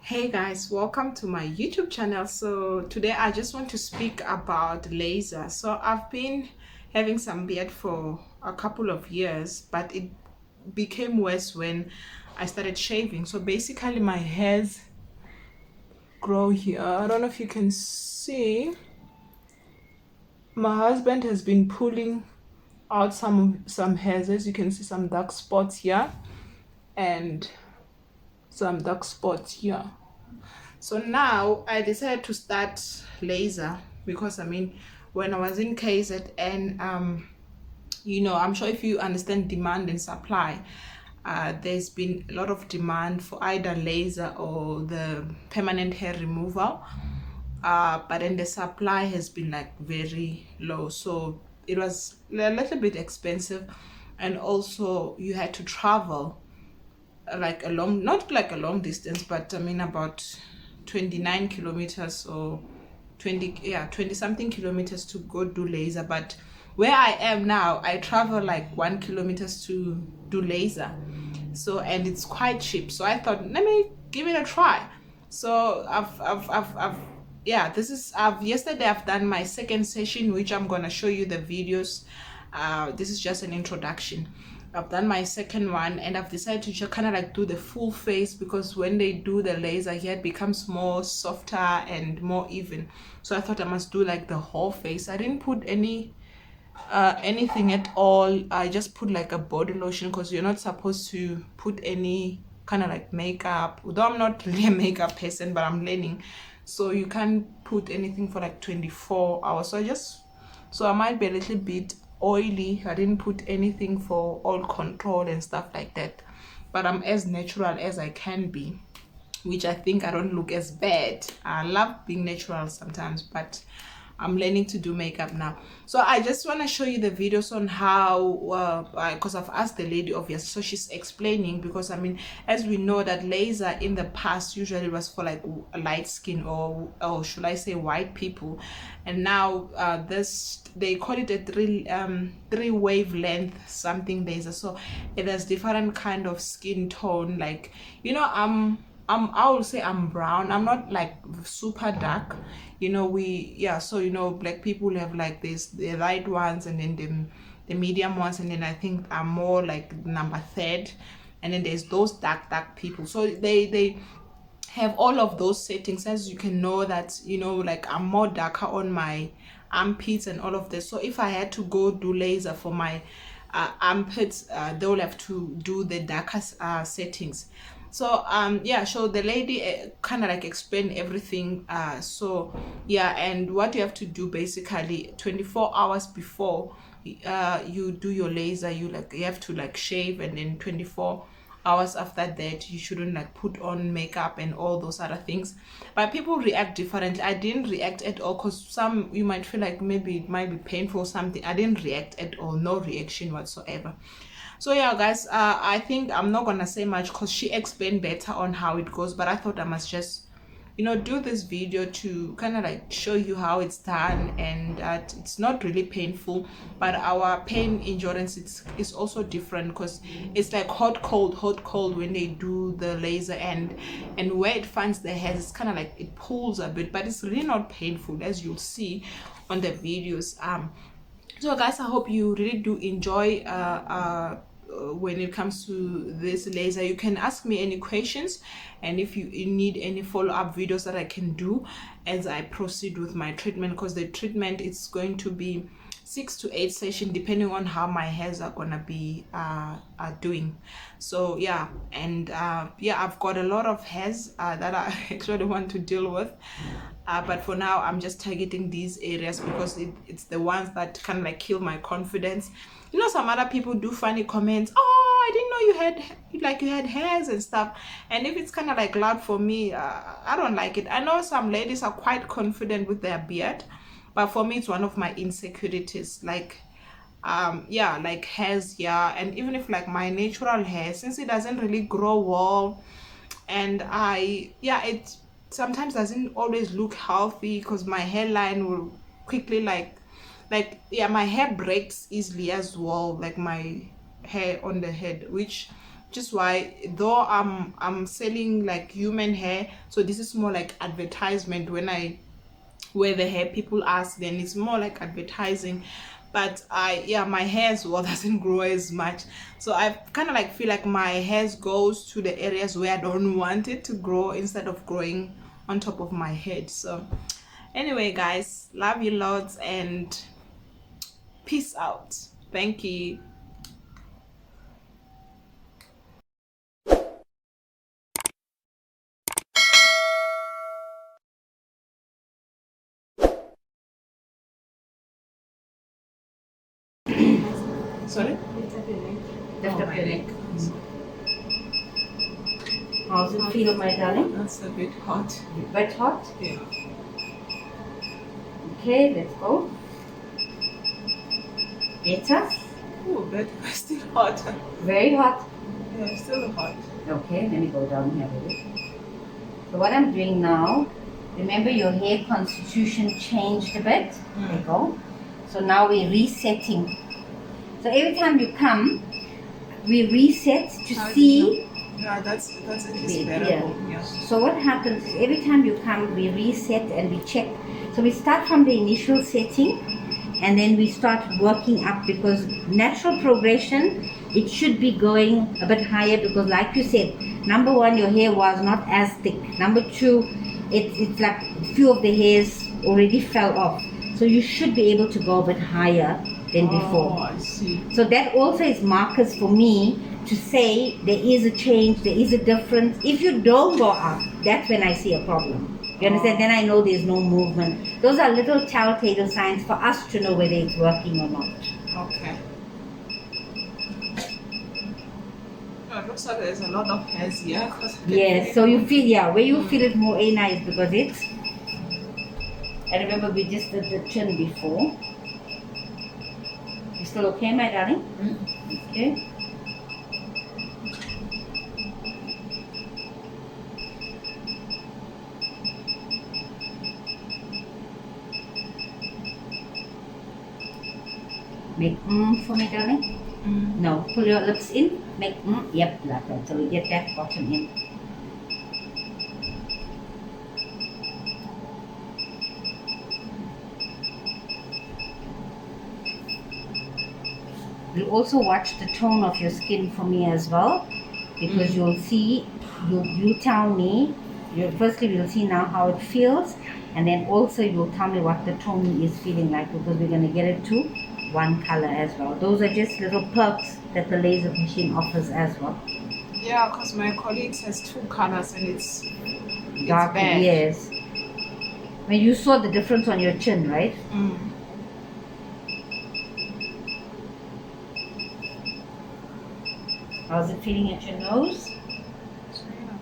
Hey guys, welcome to my YouTube channel. So today I just want to speak about laser. So I've been having some beard for a couple of years, but it became worse when I started shaving. So basically my hairs grow here. I don't know if you can see. My husband has been pulling out some hairs. As you can see, some dark spots here and some dark spots here. So now I decided to start laser because when I was in KZN, I'm sure if you understand demand and supply, there's been a lot of demand for either laser or the permanent hair removal, but then the supply has been like very low, so it was a little bit expensive, and also you had to travel like a long, not like a long distance, but about 29 kilometers or 20 something kilometers to go do laser. But where I am now, I travel like 1 kilometers to do laser, so, and it's quite cheap, so I thought, let me give it a try. So I've yeah, this is yesterday I've done my second session, which I'm gonna show you the videos. This is just an introduction. I've done my second one, and I've decided to just kind of like do the full face, because when they do the laser here, it becomes more softer and more even. So I thought I must do like the whole face. I didn't put anything at all. I just put like a body lotion, because you're not supposed to put any kind of like makeup, although I'm not really a makeup person, but I'm learning. So you can't put anything for like 24 hours. So I might be a little bit oily. I didn't put anything for oil control and stuff like that, but I'm as natural as I can be, which I think I don't look as bad. I love being natural sometimes, but I'm learning to do makeup now. So I just want to show you the videos on how, because I've asked the lady, obviously, so she's explaining, because as we know that laser in the past usually was for like light skin, or should I say white people, and now this, they call it a three wavelength something laser. So it has different kind of skin tone, like, I will say I'm brown. I'm not like super dark. So black people have like this, the light ones, and then the medium ones, and then I think I'm more like number third, and then there's those dark people. So they have all of those settings, as you can know that, like I'm more darker on my armpits and all of this. So if I had to go do laser for my armpits, they'll have to do the darker settings. So so the lady kind of like explained everything. And what you have to do, basically 24 hours before you do your laser, you have to like shave, and then 24 hours after that you shouldn't like put on makeup and all those other things. But people react differently. I didn't react at all, because some, you might feel like maybe it might be painful or something. I didn't react at all, no reaction whatsoever. So yeah guys, I think I'm not gonna say much, because she explained better on how it goes, but I thought I must just do this video to kind of like show you how it's done, and that it's not really painful, but our pain endurance is also different, because it's like hot cold when they do the laser, and where it finds the hairs, it's kind of like it pulls a bit, but it's really not painful, as you'll see on the videos. So guys, I hope you really do enjoy when it comes to this laser. You can ask me any questions, and if you need any follow-up videos that I can do as I proceed with my treatment, because the treatment is going to be 6 to 8 sessions, depending on how my hairs are gonna be doing. So yeah, and I've got a lot of hairs that I actually want to deal with, but for now I'm just targeting these areas, because it's the ones that kind of like kill my confidence. Some other people do funny comments, oh, I didn't know you had hairs and stuff, and if it's kind of like loud for me, I don't like it. I know some ladies are quite confident with their beard, but for me it's one of my insecurities, like like hairs. And even if like my natural hair, since it doesn't really grow well, and it sometimes doesn't always look healthy, because my hairline will quickly my hair breaks easily as well, like my hair on the head, which which is why, though I'm selling like human hair, so this is more like advertisement. When I wear the hair, people ask, then it's more like advertising. But my hair as well doesn't grow as much, so I kind of like feel like my hair goes to the areas where I don't want it to grow instead of growing on top of my head. So anyway, guys, love you lots and peace out. Thank you. Sorry? Lift up your neck. How's it feel, my darling? That's a bit hot. A bit hot? Yeah. Okay, let's go. Better? Oh, but still hot. Very hot. Yeah, still hot. Okay, let me go down here with it. So what I'm doing now, remember your hair constitution changed a bit. There you go. So now we're resetting. So every time you come, we reset to see. Yeah, that's at least better. Yeah. So what happens is every time you come, we reset and we check. So we start from the initial setting and then we start working up, because natural progression, it should be going a bit higher, because like you said, number one, your hair was not as thick. Number two, it's like a few of the hairs already fell off. So you should be able to go a bit higher than before. Oh, I see. So that also is markers for me to say there is a change, there is a difference. If you don't go up, that's when I see a problem. You understand? Then I know there's no movement. Those are little telltale signs for us to know whether it's working or not. Okay. Oh, it looks like there's a lot of hairs here. Yes, so you feel, where you feel it more nice, because it's, I remember we just did the chin before. You still okay, my darling? Okay. Make for me, darling. No, pull your lips in. Make yep, like that. So we get that bottom in. You'll also watch the tone of your skin for me as well, because you'll see, you tell me, firstly we'll see now how it feels, and then also you'll tell me what the tone is feeling like, because we're going to get it to one color as well. Those are just little perks that the laser machine offers as well. Yeah, because my colleagues has 2 colors and it's Dark, bad. yes. I mean, you saw the difference on your chin, right? How's it feeling at your nose?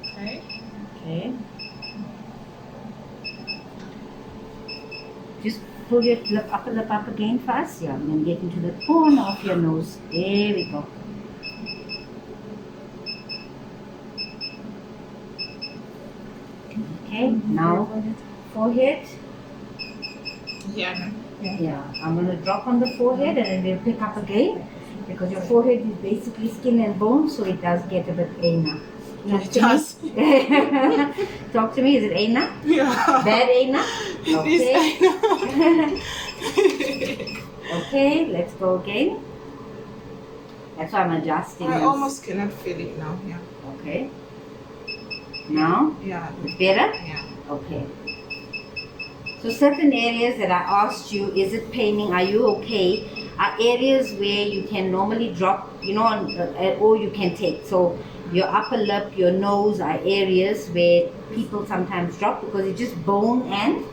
Okay. Okay. Just pull your upper lip up again for us. Yeah, and then get into the corner of your nose. There we go. Okay, now forehead. Yeah. Yeah, I'm going to drop on the forehead and then we'll pick up again, because your forehead is basically skin and bone, so it does get a bit anal. It does. Talk to me, is it anal? Yeah. Bad anal? It Okay. Okay, let's go again. That's why I'm adjusting. I almost cannot feel it now. Yeah. Okay. Now? Yeah. It's better? Yeah. Okay. So certain areas that I asked you, is it paining, are you okay, are areas where you can normally drop, or you can take. So your upper lip, your nose are areas where people sometimes drop, because it's just bone and,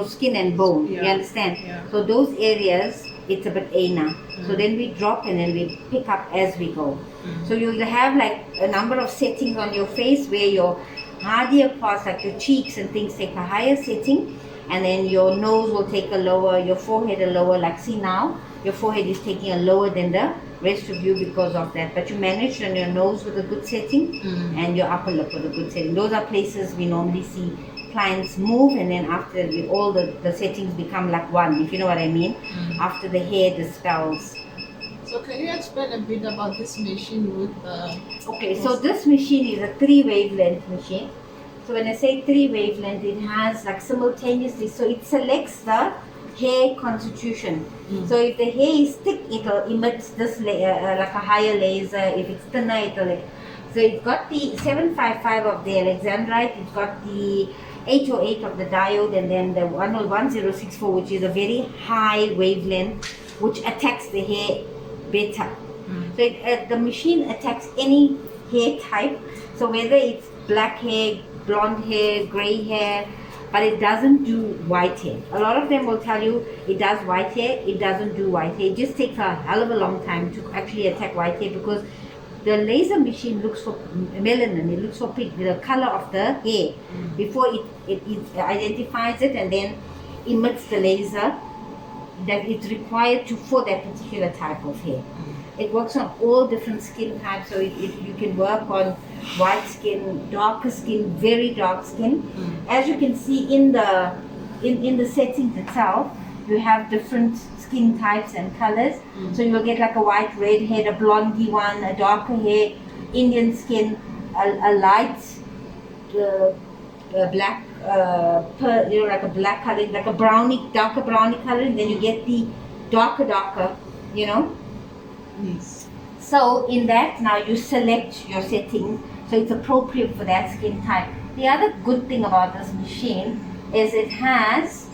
skin and bone. Yeah. You understand? Yeah. So those areas, it's a bit anal. So then we drop and then we pick up as we go. So you'll have like a number of settings on your face where your hardier parts, like your cheeks and things, take a higher setting, and then your nose will take a lower, your forehead a lower. Like see now, your forehead is taking a lower than the rest of you because of that. But you managed on your nose with a good setting and your upper lip with a good setting. Those are places we normally see clients move, and then after all the settings become like one, if you know what I mean. After the hair dispels. So can you explain a bit about this machine with Okay, so this machine is a 3 wavelength machine. So when I say 3 wavelength, it has like simultaneously, so it selects the hair constitution. So if the hair is thick, it will emit this like a higher laser. If it's thinner, it will. So it's got the 755 of the alexandrite, it's got the 808 of the diode, and then the 1064, which is a very high wavelength, which attacks the hair better. So the machine attacks any hair type. So whether it's black hair, blonde hair, gray hair, but it doesn't do white hair. A lot of them will tell you it does white hair, it doesn't do white hair. It just takes a hell of a long time to actually attack white hair, because the laser machine looks for melanin, it looks for pink, the color of the hair, before it identifies it and then emits the laser that it's required to for that particular type of hair. It works on all different skin types, so you can work on white skin, darker skin, very dark skin. As you can see in the settings itself, you have different skin types and colors. So you'll get like a white, red head, a blondie one, a darker hair, Indian skin, a light black, like a black color, like a brownie, darker brownie color, and then you get the darker, Yes. So in that, now you select your setting, so it's appropriate for that skin type. The other good thing about this machine is it has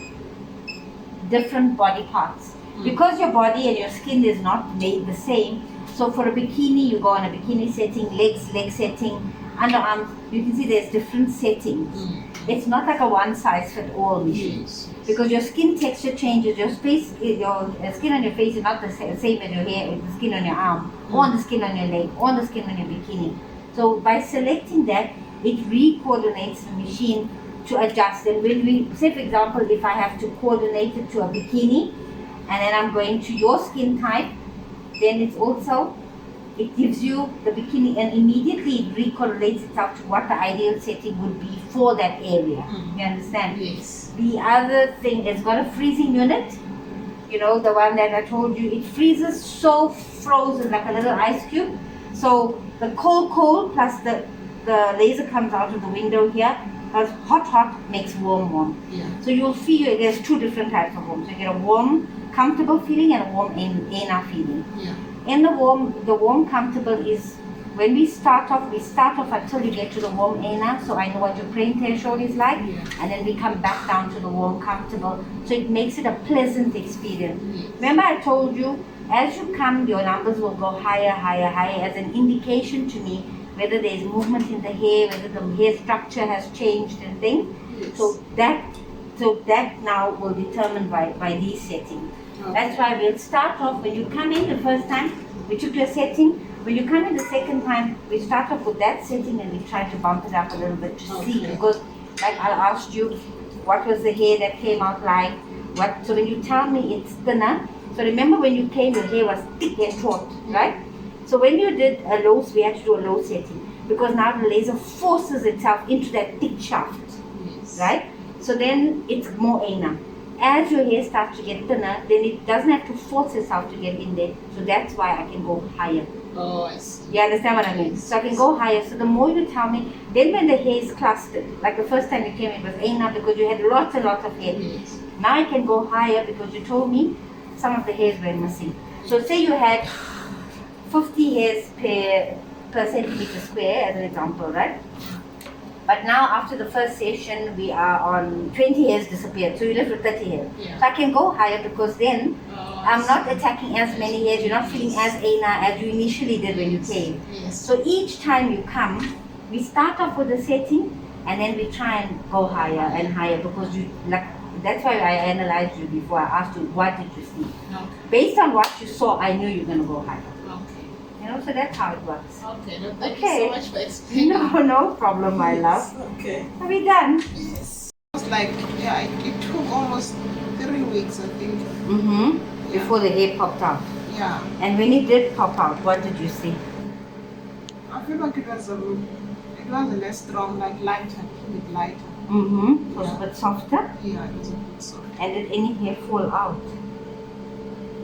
different body parts. Because your body and your skin is not made the same, so for a bikini, you go on a bikini setting, legs, leg setting, underarms, you can see there's different settings. It's not like a one-size-fits-all machine. Yes. Because your skin texture changes, your skin on your face is not the same as your hair, the skin on your arm, or the skin on your leg, or the skin on your bikini. So by selecting that, it re-coordinates the machine to adjust. And when we, say for example, if I have to coordinate it to a bikini, and then I'm going to your skin type, then it's also, it gives you the bikini, and immediately it re-correlates itself to what the ideal setting would be for that area. You understand? Yes. The other thing, it's got a freezing unit. You know, the one that I told you, it freezes so frozen like a little ice cube. So the cold plus the laser comes out of the window here, because hot makes warm. Yeah. So you'll feel there's two different types of warm. So you get a warm, comfortable feeling and a warm, enough feeling. Yeah. And the warm, comfortable is when we start off until you get to the warm enough, so I know what your brain threshold is like, and then we come back down to the warm, comfortable. So it makes it a pleasant experience. Remember I told you, as you come, your numbers will go higher as an indication to me whether there is movement in the hair, whether the hair structure has changed and things. Yes. So that now will determine by these settings. Okay. That's why we'll start off, when you come in the first time, we took your setting. When you come in the second time, we start off with that setting and we try to bump it up a little bit to see. Because like I asked you, what was the hair that came out like? So when you tell me it's thinner, so remember when you came, your hair was thick and short, right? So when you did a low, we had to do a low setting, because now the laser forces itself into that thick shaft, right? So then it's more anal. As your hair starts to get thinner, then it doesn't have to force itself to get in there. So that's why I can go higher. Oh, I see. You understand what I mean? So I can go higher. So the more you tell me, then when the hair is clustered, like the first time you came, it was anal because you had lots and lots of hair. Yes. Now I can go higher because you told me some of the hairs were missing. So say you had 50 hairs per centimeter square, as an example, right? But now after the first session, we are on 20 hairs disappeared. So you left with 30 hairs. Yeah. So I can go higher because then I'm not attacking as many hairs. You're not feeling as anal as you initially did when you came. Yes. So each time you come, we start off with the setting and then we try and go higher and higher, because you like. That's why I analyzed you before. I asked you, what did you see? Okay. Based on what you saw, I knew you're going to go higher. Okay. You know, so that's how it works. Okay. No, thank Okay. you so much for explaining. No problem, my love. Okay. Are we done? Yes. It's like, it took almost 3 weeks, I think. Mm-hmm. Before the hair popped out. Yeah. And when it did pop out, what did you see? I feel like it was less strong, like lighter, a bit lighter. Mm-hmm. It was a bit softer. Yeah, it was a bit soft. And did any hair fall out?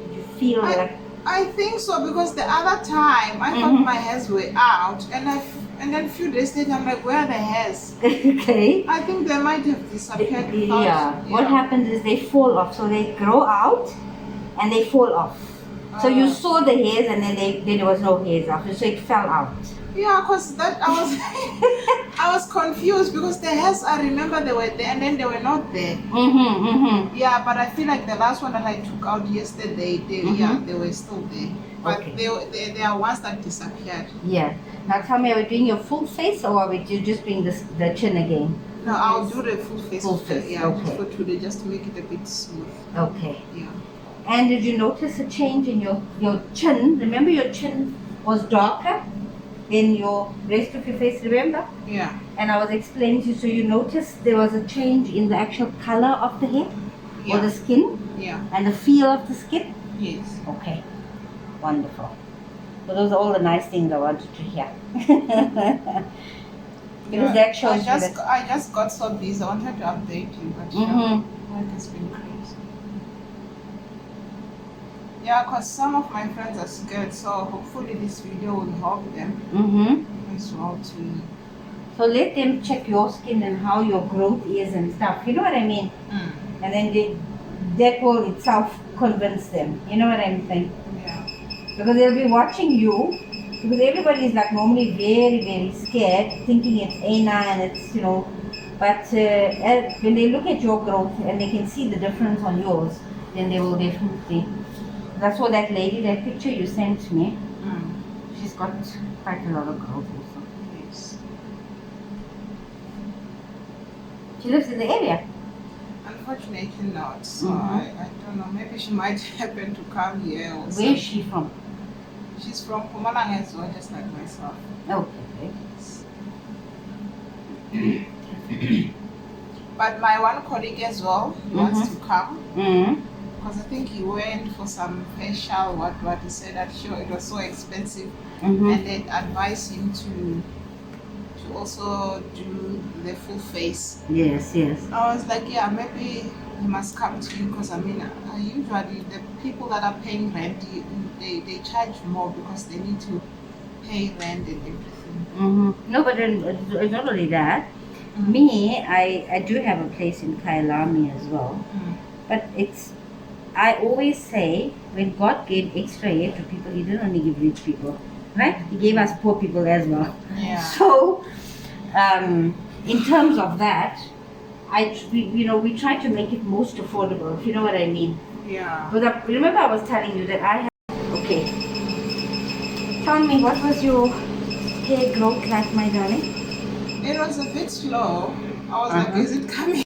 Did you feel like... I think so, because the other time I thought my hairs were out, and then a few days later I'm like, where are the hairs? Okay. I think they might have disappeared. Yeah. What happens is they fall off. So they grow out and they fall off. So you saw the hairs and then there was no hairs after, so it fell out. Yeah, because that I was I was confused, because the hairs, I remember they were there and then they were not there. Yeah, but I feel like the last one that I took out yesterday, they were still there. But Okay. they are ones that disappeared. Yeah. Now tell me, are we doing your full face or are we just doing the chin again? No, I'll do the full face. Full face, Yeah, okay. just for today, just to make it a bit smooth. Okay. Yeah. And did you notice a change in your chin? Remember your chin was darker than your rest of your face, remember? Yeah. And I was explaining to you, so you noticed there was a change in the actual color of the hair or the skin? Yeah. And the feel of the skin? Yes. Okay. Wonderful. So those are all the nice things I wanted to hear. Because that shows I just got so busy. I wanted to update you, but work has been crazy. Yeah, because some of my friends are scared, so hopefully this video will help them as well to. So let them check your skin and how your growth is and stuff. You know what I mean? And then that will itself convince them. You know what I'm saying? Yeah. Because they'll be watching you. Because everybody is like normally very, very scared, thinking it's Aina and it's, you know. But when they look at your growth and they can see the difference on yours, then they will definitely. That's what that lady, that picture you sent me, she's got quite a lot of growth also. Yes. She lives in the area? Unfortunately not. So I don't know. Maybe she might happen to come here or something. Where is she from? She's from Pumalanga as well, just like myself. Okay. But my one colleague as well, he wants to come. Because I think he went for some facial, what he said that it was so expensive, and they advised him to also do the full face. Yes. I was like, yeah, maybe he must come to you, because I mean, usually the people that are paying rent, they charge more because they need to pay rent and everything. No, but it's not only that. Me, I do have a place in Kailami as well, but I always say, when God gave extra aid to people, He didn't only give rich people, right? He gave us poor people as well. Yeah. So, in terms of that, we try to make it most affordable, if you know what I mean. Yeah. But remember I was telling you that I have... Okay. Tell me, what was your hair growth like, my darling? It was a bit slow. I was like, is it coming?